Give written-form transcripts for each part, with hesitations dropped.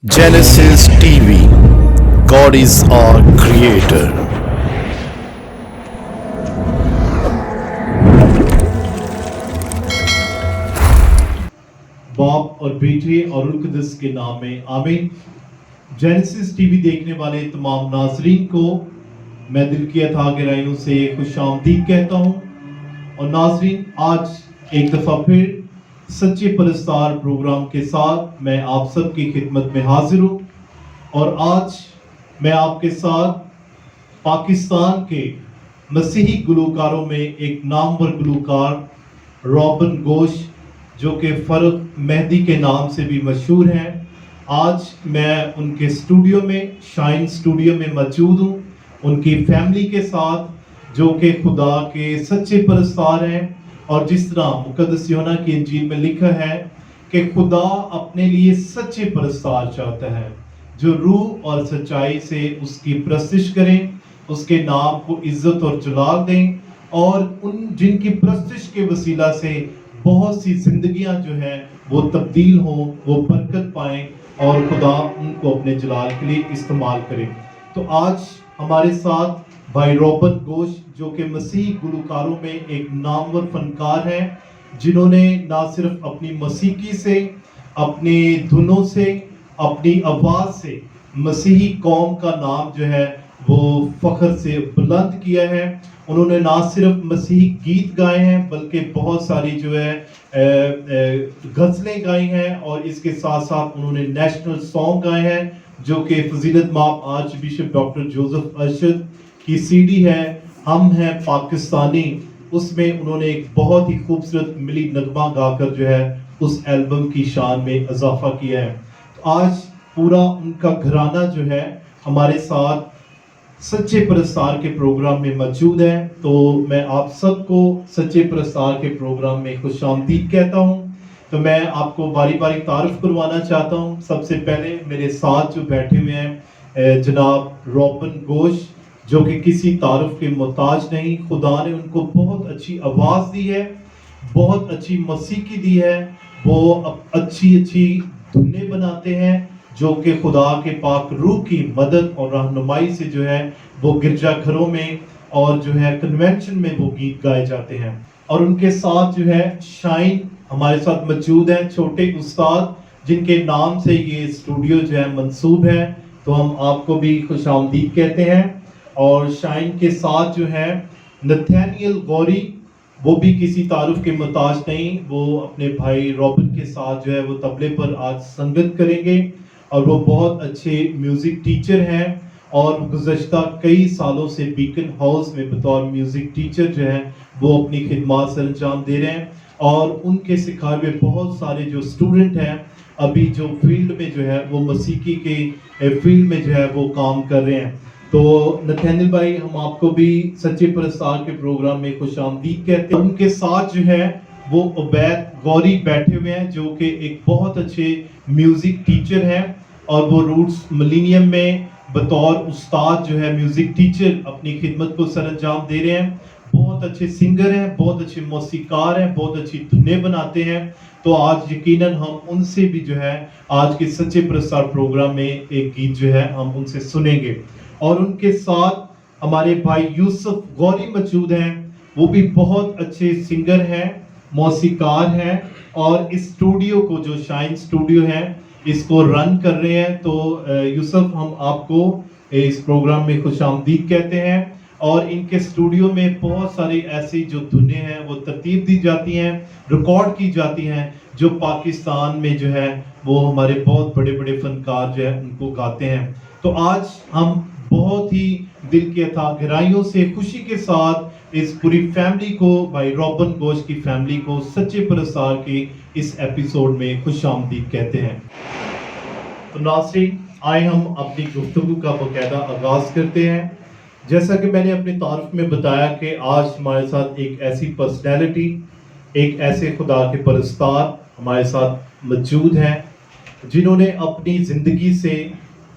Genesis TV, God is our creator. बाप और बेटे और रुल कुदस के नाम में आमीन। जेनेसिस टीवी देखने वाले तमाम नाजरीन को मैं दिल की अथा गहराइयों से खुशामदीद कहता हूँ। और नाजरीन, आज एक दफ़ा फिर सच्चे परस्तार प्रोग्राम के साथ मैं आप सबकी खिदमत में हाजिर हूँ। और आज मैं आपके साथ पाकिस्तान के मसीही गुलकारों में एक नामवर गुलकार रॉबन गोश, जो कि फर्क मेहदी के नाम से भी मशहूर हैं, आज मैं उनके स्टूडियो में, शाइन स्टूडियो में मौजूद हूँ, उनकी फैमिली के साथ, जो कि खुदा के सच्चे परस्तार हैं। और जिस तरह मुकद्दस यूहन्ना की इंजील में लिखा है कि खुदा अपने लिए सच्चे परस्तार चाहता है, जो रूह और सच्चाई से उसकी प्रस्तिश करें, उसके नाम को इज्जत और जलाल दें, और उन जिनकी प्रस्तिश के वसीला से बहुत सी जिंदगियां जो हैं वो तब्दील हों, वो बरकत पाएं और खुदा उनको अपने जलाल के लिए इस्तेमाल करें। तो आज हमारे साथ भाई रॉबन गोश, जो कि मसीही गुलकारों में एक नामवर फनकार हैं, जिन्होंने ना सिर्फ अपनी मसीकी से, अपनी धुनों से, अपनी आवाज़ से मसीही कौम का नाम जो है वो फ़ख्र से बुलंद किया है। उन्होंने ना सिर्फ मसीही गीत गाए हैं, बल्कि बहुत सारी जो है गज़लें गाई हैं, और इसके साथ साथ उन्होंने नेशनल सॉन्ग गाए हैं, जो कि फजीलत माब arch bishop doctor Joseph Arshad की सीडी है, हम हैं पाकिस्तानी, उसमें उन्होंने एक बहुत ही खूबसूरत मिली नगमा गाकर जो है उस एल्बम की शान में इजाफा किया है। तो आज पूरा उनका घराना जो है हमारे साथ सच्चे परस्तार के प्रोग्राम में मौजूद है। तो मैं आप सबको सच्चे परस्तार के प्रोग्राम में खुशामदीद कहता हूँ। तो मैं आपको बारी बारी तारुफ करवाना चाहता हूँ। सबसे पहले मेरे साथ जो बैठे हुए हैं जनाब रॉबन गोश, जो कि किसी तारुफ के मोहताज नहीं। खुदा ने उनको बहुत अच्छी आवाज़ दी है, बहुत अच्छी मौसीकी दी है, वो अच्छी अच्छी धुनें बनाते हैं, जो कि खुदा के पाक रूह की मदद और रहनुमाई से जो है वो गिरजाघरों में और जो है कन्वेंशन में वो गीत गाए जाते हैं। और उनके साथ जो है शाइन हमारे साथ मौजूद हैं, छोटे उस्ताद, जिनके नाम से ये स्टूडियो जो है मंसूब है। तो हम आपको भी खुशामदीद कहते हैं। और शाइन के साथ जो है नथानियल गौरी, वो भी किसी तारुफ के मोहताज नहीं, वो अपने भाई रॉबन के साथ जो है वो तबले पर आज संगत करेंगे। और वो बहुत अच्छे म्यूज़िक टीचर हैं और गुज़श्ता कई सालों से बीकन हाउस में बतौर म्यूज़िक टीचर जो है वो अपनी खिदमत सर अंजाम दे रहे हैं। और उनके सिखाए हुए बहुत सारे जो स्टूडेंट हैं अभी जो फील्ड में जो है वो मसीकी के फील्ड में जो है वो काम कर रहे हैं। तो नथानियल भाई, हम आपको भी सच्चे परस्तार के प्रोग्राम में खुशामदीद कहते हैं। उनके साथ जो है वो उबैद गौरी बैठे हुए हैं, जो कि एक बहुत अच्छे म्यूज़िक टीचर हैं, और वो रूट्स मिलेनियम में बतौर उस्ताद जो है म्यूज़िक टीचर अपनी खिदमत को सर अंजाम दे रहे हैं। बहुत अच्छे सिंगर हैं, बहुत अच्छे मौसीकार हैं, बहुत अच्छी धुनें बनाते हैं। तो आज यकीनन हम उनसे भी जो है आज के सच्चे परस्तार प्रोग्राम में एक गीत जो है हम उनसे सुनेंगे। और उनके साथ हमारे भाई यूसुफ गौरी मौजूद हैं, वो भी बहुत अच्छे सिंगर हैं, मौसीकार हैं, और इस स्टूडियो को जो शाइन स्टूडियो है इसको रन कर रहे हैं। तो यूसुफ, हम आपको इस प्रोग्राम में खुशामदीद कहते हैं। और इनके स्टूडियो में बहुत सारी ऐसी जो धुनें हैं वो तरतीब दी जाती हैं, रिकॉर्ड की जाती हैं, जो पाकिस्तान में जो है वो हमारे बहुत बड़े बड़े फनकार जो है उनको गाते हैं। तो आज हम बहुत ही दिल के अथा गहराइयों से खुशी के साथ इस पूरी फैमिली को, भाई रॉबन गोश की फैमिली को सच्चे परस्तार के इस एपिसोड में खुशामदीद कहते हैं। तो नाज़रीन, आए हम अपनी गुफ्तगू का बाकायदा आगाज़ करते हैं। जैसा कि मैंने अपने तारुफ में बताया कि आज हमारे साथ एक ऐसी पर्सनैलिटी, एक ऐसे खुदा के परस्तार हमारे साथ मौजूद हैं, जिन्होंने अपनी ज़िंदगी से,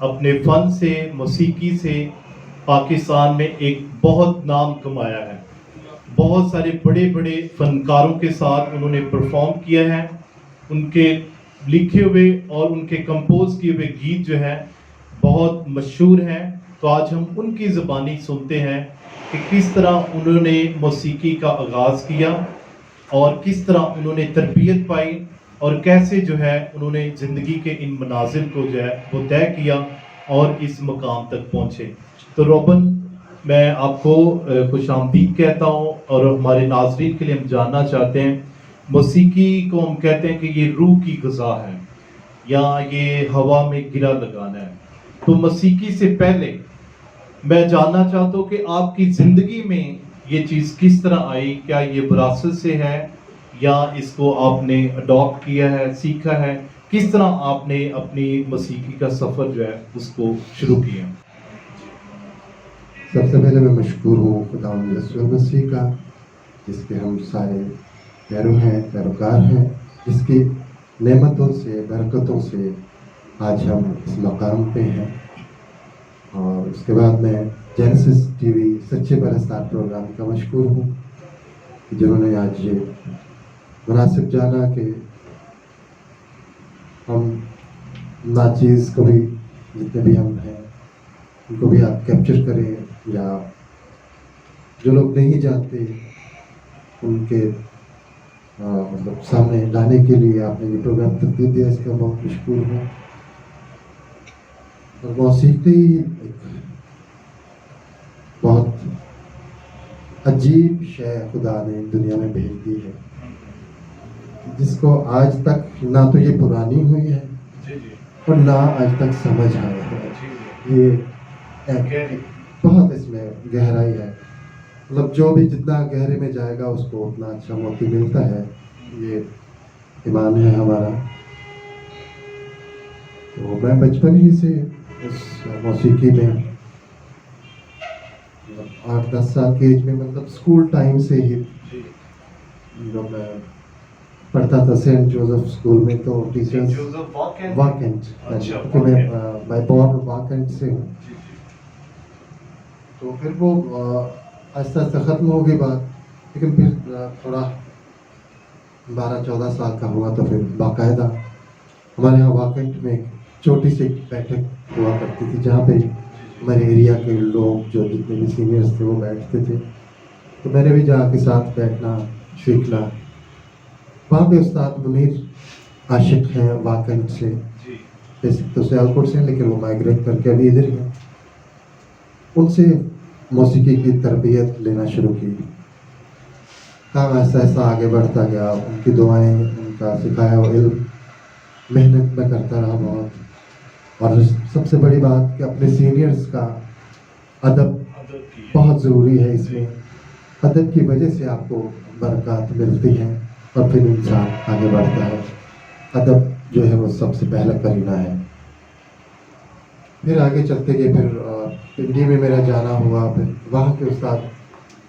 अपने फ़न से, मौसीकी से पाकिस्तान में एक बहुत नाम कमाया है। बहुत सारे बड़े बड़े फनकारों के साथ उन्होंने परफॉर्म किया है। उनके लिखे हुए और उनके कंपोज किए हुए गीत जो हैं बहुत मशहूर हैं। तो आज हम उनकी ज़बानी सुनते हैं कि किस तरह उन्होंने मौसीकी का आगाज़ किया और किस तरह उन्होंने तरबियत पाई और कैसे जो है उन्होंने ज़िंदगी के इन मनाजिल को जो है वो तय किया और इस मकाम तक पहुँचे। तो रोबन, मैं आपको खुशामदीद कहता हूँ और हमारे नाज़रीन के लिए हम जानना चाहते हैं, मौसीकी को हम कहते हैं कि ये रूह की ग़िज़ा है या ये हवा में गिरा लगाना है। तो मौसीकी से पहले मैं जानना चाहता हूँ कि आपकी ज़िंदगी में ये चीज़ किस तरह आई? क्या ये विरासत से है या इसको आपने अडॉप्ट किया है, सीखा है? किस तरह आपने अपनी मौसीकी का सफ़र जो है उसको शुरू किया? सबसे पहले मैं मशकूर हूँ खुदावंद यीशु मसीह का, जिसके हम सारे पैरोकार हैं, जिसकी नेमतों से, बरकतों से आज हम इस मकाम पे हैं। और उसके बाद मैं जेनेसिस टीवी सच्चे परस्तार प्रोग्राम का मशकूर हूँ कि जिन्होंने आज ये मुनासिब जाना कि हम नाचीज़ को भी, जितने भी हम हैं उनको भी आप कैप्चर करें, या जो लोग नहीं जानते उनके मतलब सामने लाने के लिए आपने ये प्रोग्राम तरतीब दिया, इसका बहुत मशकूर हूँ। और मौसीकी एक बहुत अजीब शय खुदा ने दुनिया में भेज दी है, जिसको आज तक ना तो ये पुरानी हुई है और ना आज तक समझ आया है। ये एक बहुत इसमें गहराई है, मतलब जो भी जितना गहरे में जाएगा उसको उतना अच्छा मोती मिलता है, ये ईमान है हमारा। तो मैं बचपन ही से इस मौसीकी में 8-10 साल की एज में, मतलब स्कूल टाइम से ही जो मैं पढ़ता था सेंट जोसेफ स्कूल में, तो टीचर्स वाकेंट, क्योंकि मैं बॉर्न वाकेंट से हूँ। तो फिर वो आहिस्ता आहिस्ता ख़त्म हो गई बात, लेकिन फिर थोड़ा 12-14 साल का हुआ तो फिर बाकायदा हमारे यहाँ वाकेंट में एक छोटी सी बैठक हुआ करती थी, जहाँ पे हमारे एरिया के लोग जो जितने भी सीनियर्स थे वो बैठते थे। तो मैंने भी जाके साथ बैठना सीखना। वहाँ पे उस्ताद मुनीर आशिक हैं वाकेंट से, बेसिक तो सियालकोट से हैं लेकिन वो माइग्रेट करके अभी इधर हैं। उनसे मौसीकी की तरबियत लेना शुरू की। काम ऐसा ऐसा आगे बढ़ता गया, उनकी दुआएं, उनका सिखाया हुआ इल्म, मेहनत में करता रहा बहुत। और सबसे बड़ी बात कि अपने सीनियर्स का अदब बहुत ज़रूरी है इसमें। अदब की वजह से आपको बरकत मिलती हैं और फिर इंसान आगे बढ़ता है। अदब जो है वो सबसे पहला करीना है। फिर आगे चलते गए, फिर पिंडी में मेरा जाना हुआ। फिर वहाँ के उस्ताद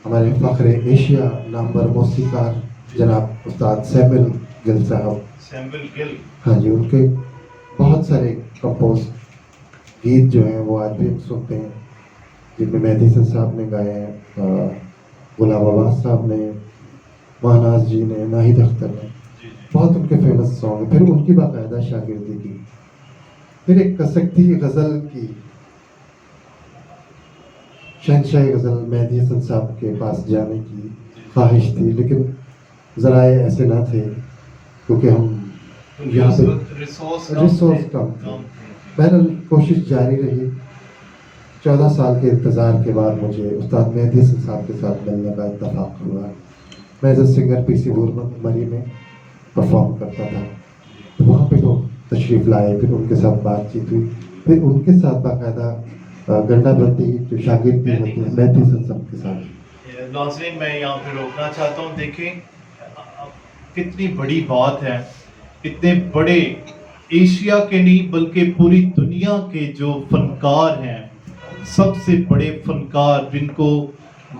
हमारे फ़ख्र एशिया नामवर मौसीकार जनाब उस्ताद सैमुअल गिल साहब, हाँ जी, उनके बहुत सारे कंपोज गीत जो हैं वो आज भी हम सुनते हैं, जिनमें मेहदी हसन साहब ने गाए हैं, गुलाम अब्बास साहब ने, महानाज जी ने, नाहिद अख्तर ने, बहुत उनके फेमस सॉन्ग हैं। फिर उनकी बाकायदा शागिर्दी की। फिर एक कसकती गज़ल की शहनशाह गज़ल मेहदी हसन साहब के पास जाने की ख्वाहिश थी, लेकिन ज़राए ऐसे ना थे क्योंकि हम यहाँ पे रिसोर्स कम थे। बहरहाल कोशिश जारी रही। 14 साल के इंतज़ार के बाद मुझे उस्ताद मेहदी हसन साहब के साथ मिलने का इत्तफाक हुआ। मैं एज ए सिंगर पीसी मरी में परफॉर्म करता था, तो वहाँ पे वो तशरीफ़ लाए, फिर उनके साथ बातचीत हुई। फिर उनके साथ बाकायदा गंडा बंदी जो शागिर्दी होती है मेहदी हसन साहब के साथ। नाज़रीन, मैं यहाँ पे रोकना चाहता हूँ। देखें कितनी बड़ी बात है, इतने बड़े एशिया के नहीं बल्कि पूरी दुनिया के जो फनकार हैं, सबसे बड़े फनकार जिनको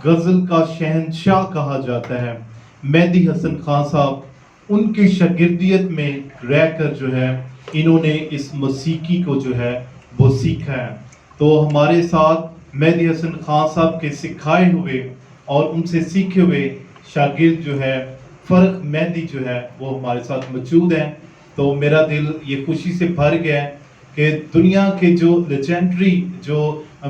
गज़ल का शहंशाह कहा जाता है, मेहदी हसन खान साहब, उनकी शागिर्दियत में रहकर जो है इन्होंने इस मौसीकी को जो है वो सीखा है। तो हमारे साथ मेहदी हसन खान साहब के सिखाए हुए और उनसे सीखे हुए शागिर्द जो है फ़र्क मेहदी जो है वो हमारे साथ मौजूद हैं। تو میرا دل یہ خوشی سے بھر گیا ہے کہ دنیا کے جو لیجنڈری جو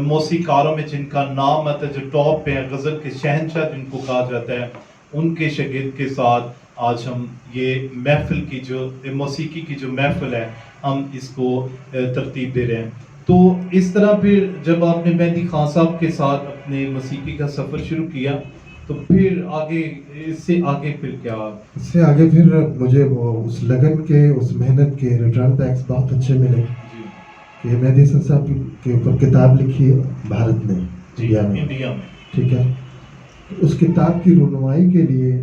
موسیقاروں میں جن کا نام آتا ہے، جو ٹاپ پہ ہیں، غزل کے شہنشاہ جن کو کہا جاتا ہے، ان کے شاگرد کے ساتھ آج ہم یہ محفل کی جو موسیقی کی جو محفل ہے ہم اس کو ترتیب دے رہے ہیں. تو اس طرح پھر جب آپ نے مہدی خان صاحب کے ساتھ اپنے موسیقی کا سفر شروع کیا تو پھر آگے اس سے آگے پھر کیا؟ اس سے آگے پھر مجھے وہ اس لگن کے، اس محنت کے ریٹرن بیکس بہت اچھے ملے کہ مہدی حسن صاحب کے اوپر کتاب لکھی ہے بھارت نے، انڈیا میں، ٹھیک ہے. اس کتاب کی رونمائی کے لیے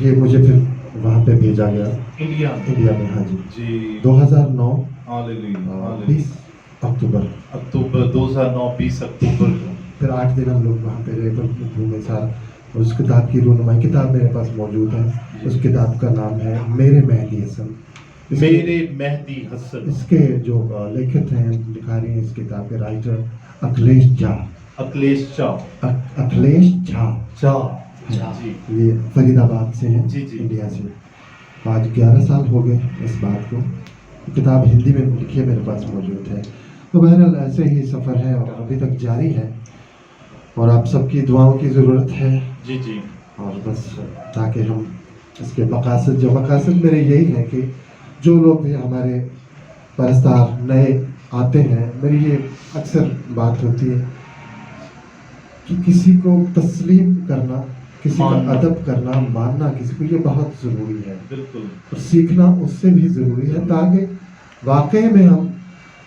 یہ مجھے پھر وہاں پہ بھیجا گیا انڈیا میں. ہاں جی 2009 20 اکتوبر 2009 20 اکتوبر کو پھر 8 دن ہم لوگ وہاں پہ رہے پر گھومے سارا. اس کتاب کی رونمائی، کتاب میرے پاس موجود ہے. اس کتاب کا نام ہے میرے مہدی حسن. میرے مہدی حسن. اس کے جو لیکھت ہیں، لکھاری ہیں اس کتاب کے رائٹر اکھلیش جھا. یہ فرید آباد سے ہیں، انڈیا سے. آج 11 سال ہو گئے اس بات کو. کتاب ہندی میں لکھی ہے، میرے پاس موجود ہے. تو بہرحال ایسے ہی سفر ہے اور ابھی تک جاری ہے اور آپ سب کی دعاؤں کی ضرورت ہے. جی اور بس تاکہ ہم اس کے مقاصد میرے یہی ہیں کہ جو لوگ بھی ہمارے پرستار نئے آتے ہیں، میری یہ اکثر بات ہوتی ہے کہ کسی کو تسلیم کرنا، کسی کا ادب کرنا، ماننا کسی کو، یہ بہت ضروری ہے. بالکل. اور سیکھنا اس سے بھی ضروری ہے تاکہ واقعی میں ہم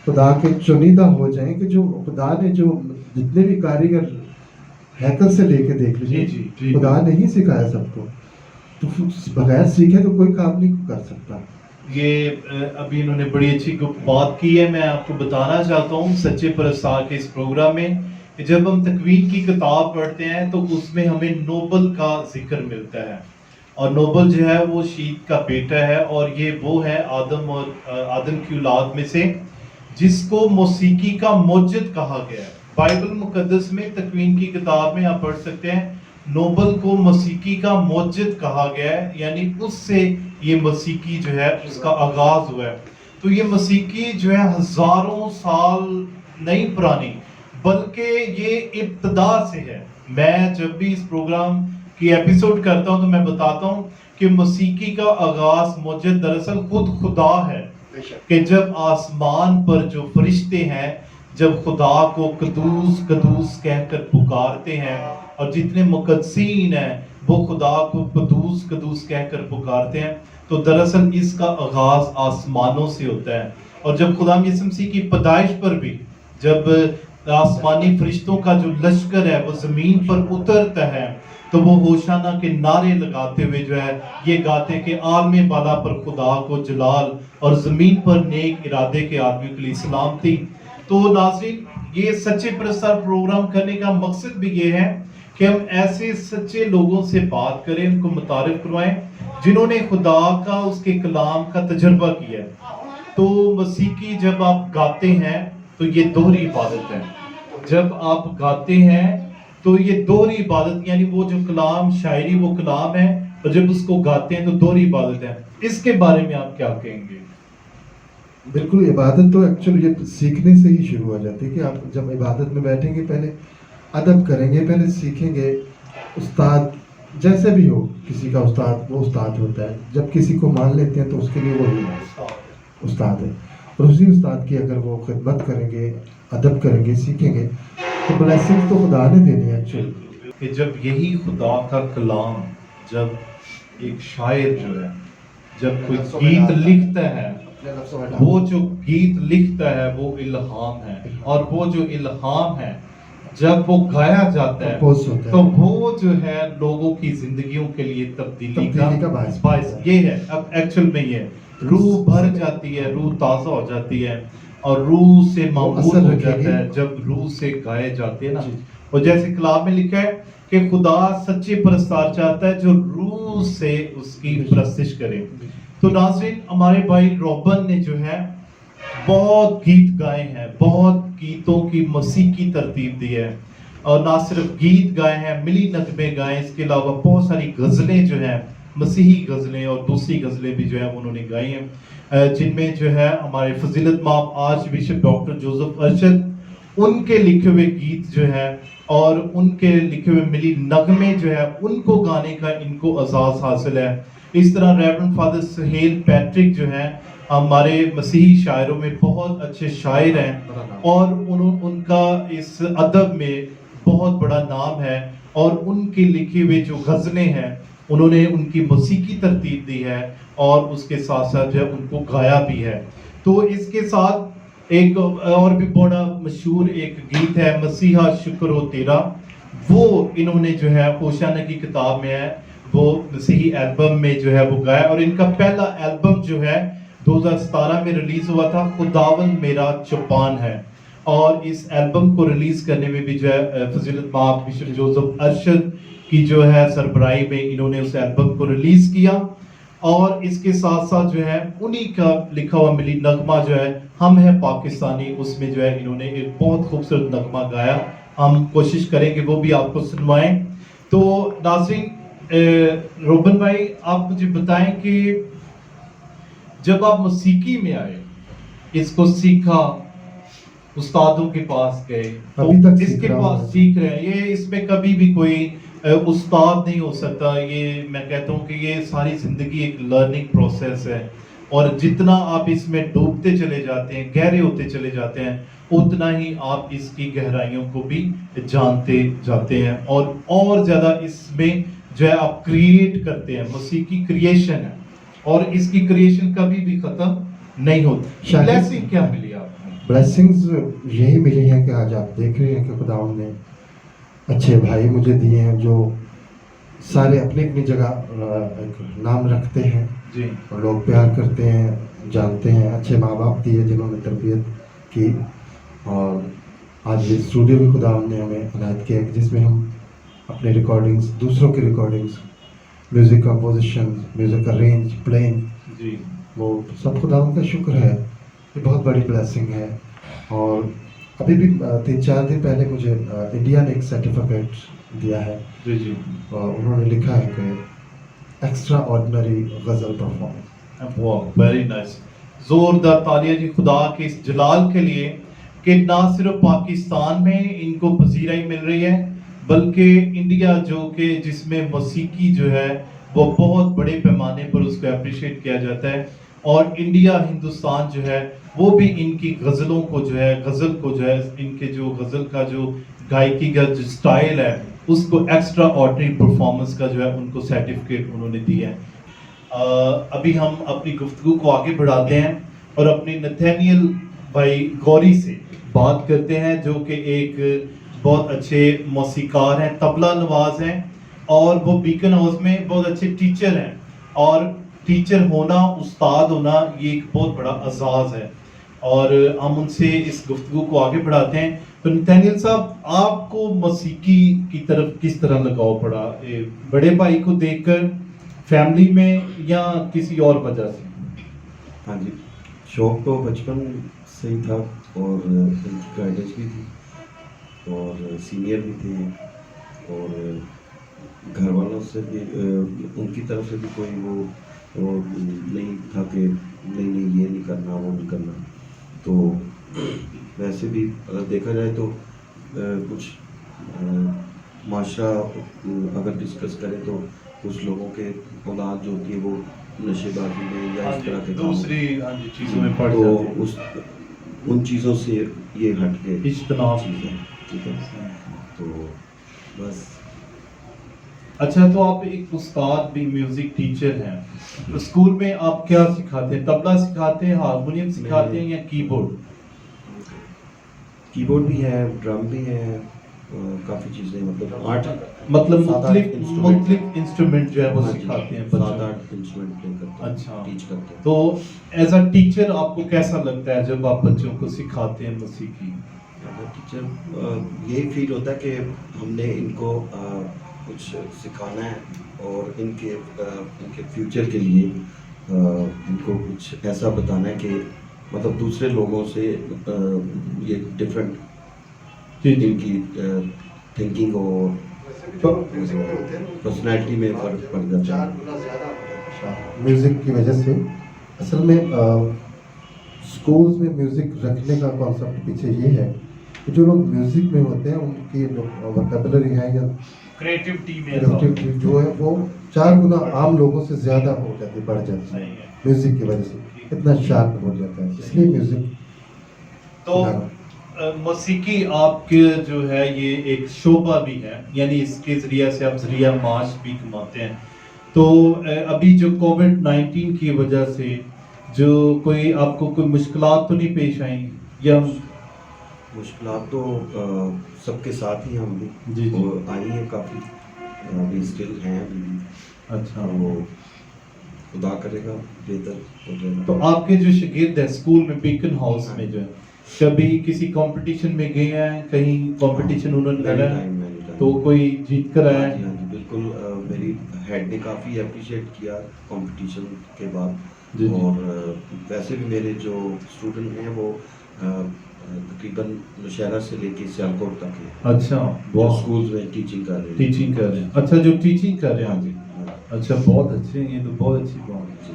خدا کے چنیدہ ہو جائیں کہ جو خدا نے جو جتنے بھی کاریگر ہیکل سے لے کے دیکھ لیجیے، خدا نے ہی سکھایا سب کو. تو بغیر سیکھے تو کوئی کام نہیں کر سکتا. یہ ابھی انہوں نے بڑی اچھی بات کی ہے. میں آپ کو بتانا چاہتا ہوں سچے پرستار کے اس پروگرام میں کہ جب ہم تکوین کی کتاب پڑھتے ہیں تو اس میں ہمیں نوبل کا ذکر ملتا ہے. اور نوبل جو ہے وہ شیت کا بیٹا ہے اور یہ وہ ہے آدم اور آدم کی اولاد میں سے جس کو موسیقی کا موجد کہا گیا ہے. بائبل مقدس میں تکوین کی کتاب میں آپ پڑھ سکتے ہیں نوبل کو موسیقی کا موجد کہا گیا ہے، یعنی اس سے یہ موسیقی جو ہے اس کا آغاز ہوا ہے. تو یہ موسیقی جو ہے ہزاروں سال نہیں پرانی بلکہ یہ ابتدا سے ہے. میں جب بھی اس پروگرام کی ایپیسوڈ کرتا ہوں تو میں بتاتا ہوں کہ موسیقی کا آغاز موجد دراصل خود خدا ہے کہ جب آسمان پر جو فرشتے ہیں جب خدا کو قدوس قدوس کہہ کر پکارتے ہیں اور جتنے مقدسین ہیں وہ خدا کو قدوس قدوس کہہ کر پکارتے ہیں تو دراصل اس کا آغاز آسمانوں سے ہوتا ہے. اور جب خدا یسوع مسیح کی پیدائش پر بھی جب آسمانی فرشتوں کا جو لشکر ہے وہ زمین پر اترتا ہے تو وہ ہوشانہ کے نعرے لگاتے ہوئے جو ہے یہ گاتے کہ عالم بالا پر خدا کو جلال اور زمین پر نیک ارادے کے آدمی کے لیے سلامتی. تو ناظرین، یہ سچے پرستار پروگرام کرنے کا مقصد بھی یہ ہے کہ ہم ایسے سچے لوگوں سے بات کریں، ان کو متعارف کروائیں جنہوں نے خدا کا، اس کے کلام کا تجربہ کیا ہے. تو موسیقی جب آپ گاتے ہیں تو یہ دوہری عبادت ہے. جب آپ گاتے ہیں تو یہ دوہری عبادت، یعنی وہ جو کلام شاعری وہ کلام ہے اور جب اس کو گاتے ہیں تو دوہری عبادت ہے. اس کے بارے میں آپ کیا کہیں گے؟ بالکل، عبادت تو ایکچولی یہ سیکھنے سے ہی شروع ہو جاتی ہے کہ آپ جب عبادت میں بیٹھیں گے پہلے ادب کریں گے، پہلے سیکھیں گے. استاد جیسے بھی ہو، کسی کا استاد وہ استاد ہوتا ہے. جب کسی کو مان لیتے ہیں تو اس کے لیے وہی استاد ہے. اور اسی استاد کی اگر وہ خدمت کریں گے، ادب کریں گے، سیکھیں گے تو بلیسنگ تو خدا نے دینی ہے. ایکچولی کہ جب یہی خدا کا کلام، جب ایک شاعر جو ہے جب کوئی گیت لکھتا ہے، وہ جو گیت لکھتا ہے وہ الہام ہے، اور وہ جو الہام ہے جب وہ گایا جاتا ہے تو وہ جو ہے لوگوں کی زندگیوں کے لیے تبدیلی کا باعث یہ ہے. اب ایکچوئل میں یہ روح بھر جاتی ہے، روح تازہ ہو جاتی ہے اور روح سے معمول ہو جاتا ہے جب روح سے گائے جاتے ہیں نا. اور جیسے کلام میں لکھا ہے کہ خدا سچے پرستار چاہتا ہے جو روح سے اس کی پرستش کرے. تو ناظرین، ہمارے بھائی روبن نے جو ہے بہت گیت گائے ہیں، بہت گیتوں کی موسیقی ترتیب دی ہے. اور نہ صرف گیت گائے ہیں، ملی نغمے گائے، اس کے علاوہ بہت ساری غزلیں جو ہیں، مسیحی غزلیں اور دوسری غزلیں بھی جو ہیں انہوں نے گائی ہیں. जिनमें जो है हमारे फजीलत माप arch bishop doctor Joseph Arshad, उनके लिखे हुए गीत जो है और उनके लिखे हुए मिली नगमे जो है उनको गाने का इनको एजाज़ हासिल है। इस तरह रेवरेंड फादर सुहेल पैट्रिक जो है हमारे मसीही शायरों में बहुत अच्छे शायर हैं और उनका इस अदब में बहुत बड़ा नाम है और उनके लिखे हुए जो गज़लें हैं उन्होंने उनकी मौसीकी तरतीब दी है और उसके साथ साथ जो है उनको गाया भी है। तो इसके साथ एक और भी बड़ा मशहूर एक गीत है मसीहा शुक्र हो तेरा, वो इन्होंने जो है होशाना की किताब में है, वो मसीही एल्बम में जो है वो गाया और इनका पहला एल्बम जो है 2017 में रिलीज हुआ था, खुदावन मेरा चौपान है। और इस एल्बम को रिलीज करने में भी जो है फजीलत माप बिशप जोसेफ अर्शद की जो है सरबराही में इन्होंने उस एल्बम को रिलीज किया और इसके साथ साथ जो है उन्हीं का लिखा हुआ मिली नगमा जो है हम हैं पाकिस्तानी, उसमें जो है इन्होंने एक बहुत खूबसूरत नगमा गाया। हम कोशिश करेंगे वो भी आपको सुनवाएं। तो नाज़रीन, रोबन भाई आप मुझे बताएं कि जब आप मौसीकी में आए, इसको सीखा, उस्तादों के पास गए, अभी तक इसके पास सीख रहे हैं, ये इसमें कभी भी कोई उस्ताद नहीं हो सकता। ये मैं कहता हूँ कि ये सारी जिंदगी एक लर्निंग प्रोसेस है और जितना आप इसमें डूबते चले जाते हैं, गहरे होते चले जाते हैं, उतना ही आप इसकी गहराइयों को भी जानते जाते हैं और ज़्यादा इसमें जो है आप क्रिएट करते हैं। मौसीकी क्रिएशन है और इसकी क्रिएशन कभी भी ख़त्म नहीं होती। ब्लेसिंग क्या मिली आपको? ब्लेसिंग्स यही मिली हैं कि आज आप देख रहे हैं कि खुदावंद ने अच्छे भाई मुझे दिए हैं जो सारे अपनी अपनी जगह एक नाम रखते हैं जी, और लोग प्यार करते हैं, जानते हैं। अच्छे माँ बाप दिए जिन्होंने तरबियत की और आज ये स्टूडियो भी खुदावंद ने हमें अनायत किया कि जिसमें हम अपने रिकॉर्डिंग्स, दूसरों की recordings, music composition, music arrange, playing, जी, वो सब खुदावंद का शुक्र है। ये बहुत बड़ी ब्लेसिंग है। और अभी भी 3-4 दिन पहले मुझे इंडिया ने एक सर्टिफिकेट दिया है जी, जी, और उन्होंने लिखा है कि एक्स्ट्रा ऑर्डिनरी गज़ल परफॉर्मेंस। वाह, वेरी नाइस। जोरदार तालियां जी खुदा के इस जलाल के लिए कि ना सिर्फ पाकिस्तान में इनको पजीराई मिल रही है बल्कि इंडिया जो कि जिसमें मौसीकी जो है वो बहुत बड़े पैमाने पर उसको अप्रिशिएट किया जाता है और इंडिया, हिंदुस्तान जो है वो भी इनकी गज़लों को जो है, गज़ल को जो है, इनके जो गज़ल का जो गायकी का जो स्टाइल है उसको एक्स्ट्रा ऑर्डिनरी परफॉर्मेंस का जो है उनको सर्टिफिकेट उन्होंने दिया है। अभी हम अपनी गुफ्तगू को आगे बढ़ाते हैं और अपने नथानियल भाई गौरी से बात करते हैं जो कि एक बहुत अच्छे मौसीकार हैं, तबला नवाज हैं और वो बीकन हाउस में बहुत अच्छे टीचर हैं और टीचर होना, उस्ताद होना ये एक बहुत बड़ा एजाज़ है और हम उनसे इस गुफ्तगू को आगे बढ़ाते हैं। तो नथानियल साहब, आपको मौसीकी की तरफ किस तरह लगाव पड़ा? बड़े भाई को देखकर, फैमिली में या किसी और वजह से? हाँ जी, शौक तो बचपन से ही था और उनकी गाइडेंस भी थी और सीनियर भी थे और घर वालों से भी उनकी तरफ से भी कोई वो नहीं था कि नहीं ये नहीं करना, वो नहीं करना। तो वैसे भी अगर देखा जाए तो कुछ माशरा अगर डिस्कस करें तो कुछ लोगों के औलाद जो होती है वो नशेबाजी में या इस तरह के दूसरी चीज़ों में पड़ तो जाती है। उन चीज़ों से ये हट के इज्तनाब। चीज़ें, ठीक है। तो बस। अच्छा, तो आप एक उस्ताद भी, म्यूजिक टीचर हैं, तो स्कूल में आप क्या सिखाते हैं? तबला सिखाते हैं, हारमोनियम सिखाते हैं या कीबोर्ड? कीबोर्ड भी है, ड्रम भी है, काफ़ी चीज़ें, मतलब 8 मतलब instrument। मुख्तलिफ इंस्ट्रूमेंट जो है वो हाँ जी, सिखाते हैं 7-8 इंस्ट्रूमेंट प्ले करते हैं, अच्छा, टीच करते हैं। तो एज अ टीचर आपको कैसा लगता है जब आप बच्चों को सिखाते हैं मौसीकी? टीचर यही फील होता है कि हमने इनको कुछ सिखाना है और इनके फ्यूचर के लिए इनको कुछ ऐसा बताना है कि मतलब दूसरे लोगों से ये डिफरेंट इनकी थिंकिंग और पर्सनैलिटी में फ़र्क पड़ जाता है। म्यूज़िक की वजह से اصل میں اسکولس میں میوزک رکھنے کا کانسیپٹ پیچھے یہ ہے کہ جو لوگ میوزک میں ہوتے ہیں ان کی جو وکیبلری ہے یا کریٹیوٹی کریٹیوٹی جو ہے وہ 4 گنا عام لوگوں سے زیادہ ہو جاتی بڑھ جاتی ہے میوزک کی وجہ سے، اتنا شارپ ہو جاتا ہے، اس لیے میوزک تو موسیقی آپ کے جو ہے یہ ایک شعبہ بھی ہے، یعنی اس کے ذریعے سے آپ ذریعہ معاش بھی کماتے ہیں. تو ابھی جو کووڈ-19 کی وجہ سے جو کوئی آپ کو کوئی مشکلات تو نہیں پیش آئیں یا مشکلات تو سب کے ساتھ ہی ہم بھی جی جی آئی ہیں کافی، ابھی اسٹل ہیں ابھی بھی. اچھا. وہ خدا کرے گا بہتر ہو جائے گا. تو آپ کے جو شاگرد ہیں اسکول میں بیکن ہاؤس میں جو ہے کبھی کسی کمپٹیشن میں گئے ہیں، کہیں کمپٹیشن انہوں نے لڑا ہے تو کوئی جیت کر آیا ہے؟ ہاں جی بالکل. میری ہیڈ نے کافی اپریشیٹ کیا کمپٹیشن کے بعد، اور ویسے بھی میرے جو اسٹوڈنٹ ہیں وہ تقریباً نوشہرہ سے لے کے سیالکوٹ تک ہیں. اچھا، جو اسکولز میں ٹیچنگ کر رہے ہیں. ٹیچنگ کر رہے ہیں. اچھا، جو ٹیچنگ کر رہے ہاں ہیں. جی. اچھا، بہت اچھے ہیں، یہ تو بہت اچھی بات ہے.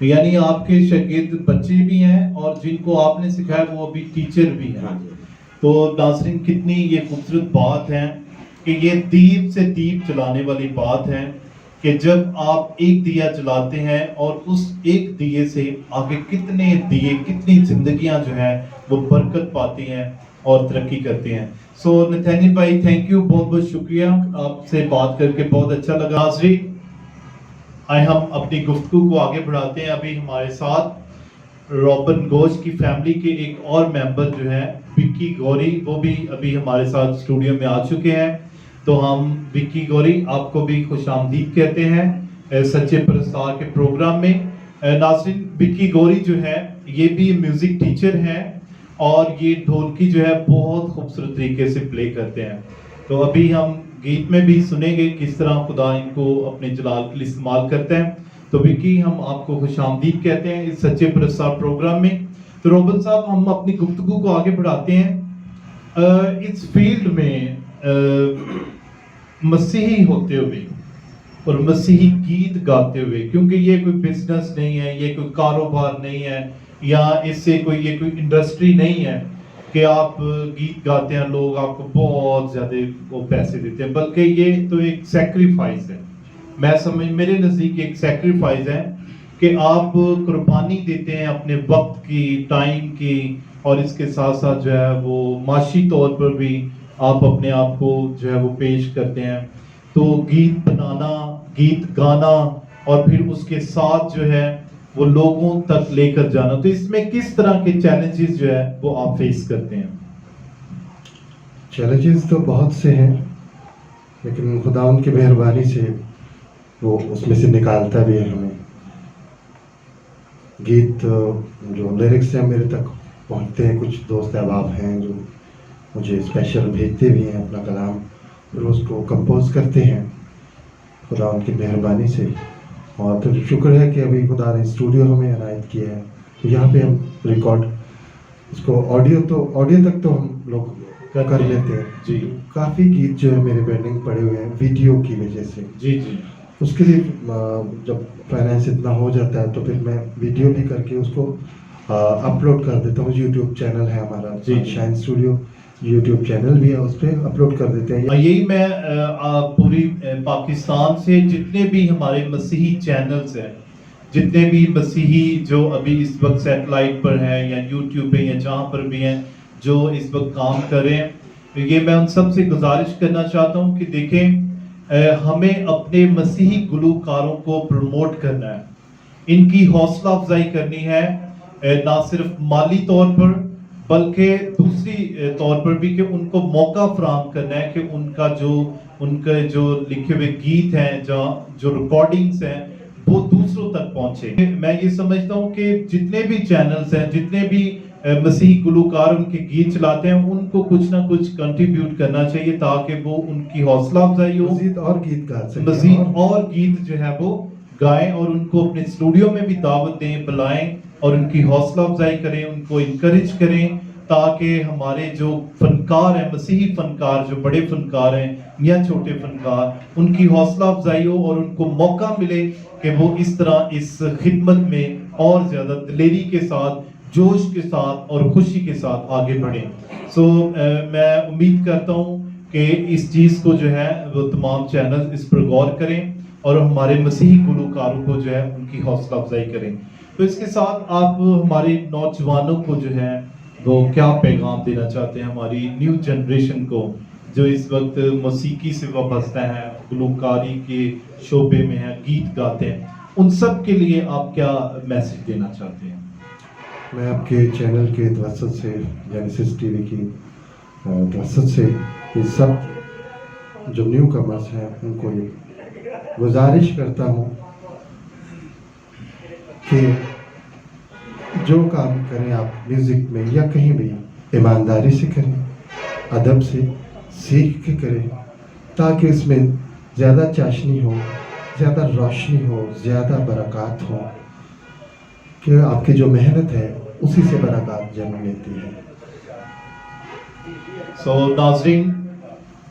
یعنی آپ کے شاگرد بچے بھی ہیں اور جن کو آپ نے سکھایا وہ ابھی ٹیچر بھی ہیں. ہاں جی. تو ناظرین کتنی یہ خوبصورت بات ہے کہ یہ دیپ سے دیپ چلانے والی بات ہے کہ جب آپ ایک دیا جلاتے ہیں اور اس ایک دیے سے آگے کتنے دیے، کتنی زندگیاں جو ہیں وہ برکت پاتی ہیں اور ترقی کرتی ہیں. سو نتھینیل بھائی تھینک یو، بہت بہت شکریہ، آپ سے بات کر کے بہت اچھا لگا. ناظرین آئے ہم اپنی گفتگو کو آگے بڑھاتے ہیں. ابھی ہمارے ساتھ روبن گوش کی فیملی کے ایک اور ممبر جو ہیں وکی گوری، وہ بھی ابھی ہمارے ساتھ اسٹوڈیو میں آ چکے ہیں. تو ہم وکی گوری آپ کو بھی خوش آمدید کہتے ہیں سچے پرستار کے پروگرام میں. ناظرین وکی گوری جو ہے یہ بھی میوزک ٹیچر ہیں اور یہ ڈھولکی جو ہے بہت خوبصورت طریقے سے پلے کرتے ہیں. تو ابھی ہم گیت میں بھی سنیں گے کس طرح خدا ان کو اپنے جلال کے لیے استعمال کرتے ہیں. تو وکی ہم آپ کو خوش آمدید کہتے ہیں اس سچے پرستار پروگرام میں. تو روبن صاحب ہم اپنی گفتگو کو آگے بڑھاتے ہیں. اس فیلڈ میں مسیحی ہوتے ہوئے اور مسیحی گیت گاتے ہوئے، کیونکہ یہ کوئی بزنس نہیں ہے، یہ کوئی کاروبار نہیں ہے، یا اس سے یہ کوئی انڈسٹری نہیں ہے کہ آپ گیت گاتے ہیں لوگ آپ کو بہت زیادہ وہ پیسے دیتے ہیں، بلکہ یہ تو ایک سیکریفائز ہے. میرے نزدیک ایک سیکریفائز ہے کہ آپ قربانی دیتے ہیں اپنے وقت کی، ٹائم کی، اور اس کے ساتھ ساتھ جو ہے وہ معاشی طور پر بھی آپ اپنے آپ کو جو ہے وہ پیش کرتے ہیں. تو گیت بنانا، گیت گانا، اور پھر اس کے ساتھ جو ہے وہ لوگوں تک لے کر جانا، تو اس میں کس طرح کے چیلنجز جو ہے وہ آپ فیس کرتے ہیں؟ چیلنجز تو بہت سے ہیں، لیکن خدا ان کی مہربانی سے وہ اس میں سے نکالتا بھی ہے ہمیں. گیت جو لیرکس ہیں میرے تک پہنچتے ہیں، کچھ دوست احباب ہیں جو مجھے اسپیشل بھیجتے بھی ہیں اپنا کلام، پھر اس کو کمپوز کرتے ہیں خدا ان کی مہربانی سے. اور پھر شکر ہے کہ ابھی خدا نے اسٹوڈیو ہمیں عنایت کیا ہے، تو یہاں پہ ہم ریکارڈ اس کو آڈیو تک تو ہم لوگ کر لیتے ہیں. جی. کافی گیت جو ہے میرے پینڈنگ پڑے ہوئے ہیں ویڈیو کی وجہ سے. جی جی. اس کے لیے جب فائنینس اتنا ہو جاتا ہے تو پھر میں ویڈیو بھی کر کے اس کو اپلوڈ کر دیتا ہوں. یوٹیوب چینل ہے ہمارا شائن اسٹوڈیو، یوٹیوب چینل بھی ہے، اس پہ اپلوڈ کر دیتے ہیں. یہی میں پوری پاکستان سے جتنے بھی ہمارے مسیحی چینلز ہیں، جتنے بھی مسیحی جو ابھی اس وقت سیٹلائٹ پر ہیں یا یوٹیوب پہ یا جہاں پر بھی ہیں جو اس وقت کام کر رہے ہیں، یہ میں ان سب سے گزارش کرنا چاہتا ہوں کہ دیکھیں ہمیں اپنے مسیحی گلوکاروں کو پروموٹ کرنا ہے، ان کی حوصلہ افزائی کرنی ہے، نہ صرف مالی طور پر بلکہ دوسری طور پر بھی کہ ان کو موقع فراہم کرنا ہے کہ ان کے جو لکھے ہوئے گیت ہیں، جو ریکارڈنگز ہیں وہ دوسروں تک پہنچے. میں یہ سمجھتا ہوں کہ جتنے بھی چینلز ہیں، جتنے بھی مسیحی گلوکار ان کے گیت چلاتے ہیں، ان کو کچھ نہ کچھ کنٹریبیوٹ کرنا چاہیے تاکہ وہ ان کی حوصلہ افزائی ہو، مزید اور گیت گا سکیں، مزید اور گیت جو ہے وہ گائیں، اور ان کو اپنے اسٹوڈیو میں بھی دعوت دیں، بلائیں اور ان کی حوصلہ افزائی کریں، ان کو انکریج کریں تاکہ ہمارے جو فنکار ہیں، مسیحی فنکار، جو بڑے فنکار ہیں یا چھوٹے فنکار، ان کی حوصلہ افزائی ہو اور ان کو موقع ملے کہ وہ اس طرح اس خدمت میں اور زیادہ دلیری کے ساتھ, جوش کے ساتھ اور خوشی کے ساتھ آگے بڑھیں. میں امید کرتا ہوں کہ اس چیز کو جو ہے وہ تمام چینل اس پر غور کریں اور ہمارے مسیحی گلوکاروں کو جو ہے ان کی حوصلہ افزائی کریں. تو اس کے ساتھ آپ ہمارے نوجوانوں کو جو ہے وہ کیا پیغام دینا چاہتے ہیں, ہماری نیو جنریشن کو جو اس وقت موسیقی سے وابستہ ہے, گلوکاری کے شعبے میں ہیں, گیت گاتے ہیں, ان سب کے لیے آپ کیا میسج دینا چاہتے ہیں؟ میں آپ کے چینل کے توسط سے, جینیسس ٹی وی کی توسط سے یہ سب جو نیو کمرس ہیں ان کو یہ گزارش کرتا ہوں کہ جو کام کریں آپ میوزک میں یا کہیں بھی ایمانداری سے کریں, ادب سے سیکھ کے کریں, تاکہ اس میں زیادہ چاشنی ہو, زیادہ روشنی ہو, زیادہ برکات ہو, کہ آپ کی جو محنت ہے اسی سے برکات جنم لیتی ہے. ناظرین,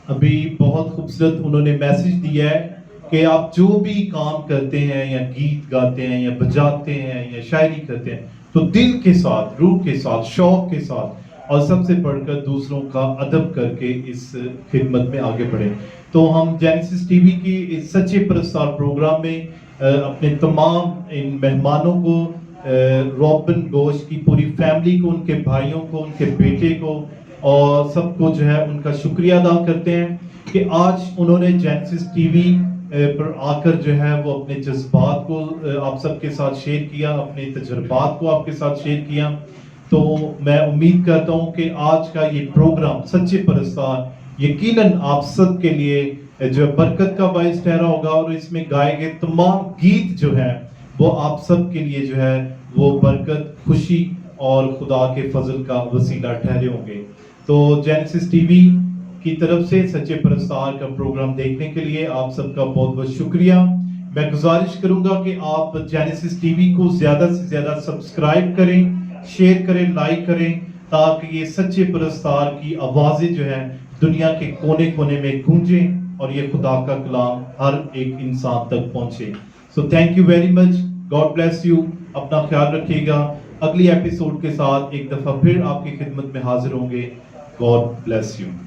ابھی بہت خوبصورت انہوں نے میسج دیا ہے کہ آپ جو بھی کام کرتے ہیں یا گیت گاتے ہیں یا بجاتے ہیں یا شاعری کرتے ہیں تو دل کے ساتھ, روح کے ساتھ, شوق کے ساتھ اور سب سے بڑھ کر دوسروں کا ادب کر کے اس خدمت میں آگے بڑھیں. تو ہم جینیسس ٹی وی کی اس سچے پرستار پروگرام میں اپنے تمام ان مہمانوں کو, روبن گوش کی پوری فیملی کو, ان کے بھائیوں کو, ان کے بیٹے کو اور سب کو جو ہے ان کا شکریہ ادا کرتے ہیں کہ آج انہوں نے جینیسس ٹی وی پر آ کر جو ہے وہ اپنے جذبات کو آپ سب کے ساتھ شیئر کیا, اپنے تجربات کو آپ کے ساتھ شیئر کیا. تو میں امید کرتا ہوں کہ آج کا یہ پروگرام سچے پرستار یقیناً آپ سب کے لیے جو برکت کا باعث ٹھہرا ہوگا, اور اس میں گائے گئے تمام گیت جو ہیں وہ آپ سب کے لیے جو ہے وہ برکت, خوشی اور خدا کے فضل کا وسیلہ ٹھہرے ہوں گے. تو جینیسس ٹی وی کی طرف سے سچے پرستار کا پروگرام دیکھنے کے لیے آپ سب کا بہت بہت شکریہ. میں گزارش کروں گا کہ آپ جینیسس ٹی وی کو زیادہ سے زیادہ سبسکرائب کریں, شیئر کریں, لائک کریں, تاکہ یہ سچے پرستار کی آوازیں جو ہیں دنیا کے کونے کونے میں گونجیں اور یہ خدا کا کلام ہر ایک انسان تک پہنچے. So thank you very much, God bless you, اپنا خیال رکھیے گا. اگلی ایپیسوڈ کے ساتھ ایک دفعہ پھر آپ کی خدمت میں حاضر ہوں گے. God bless you.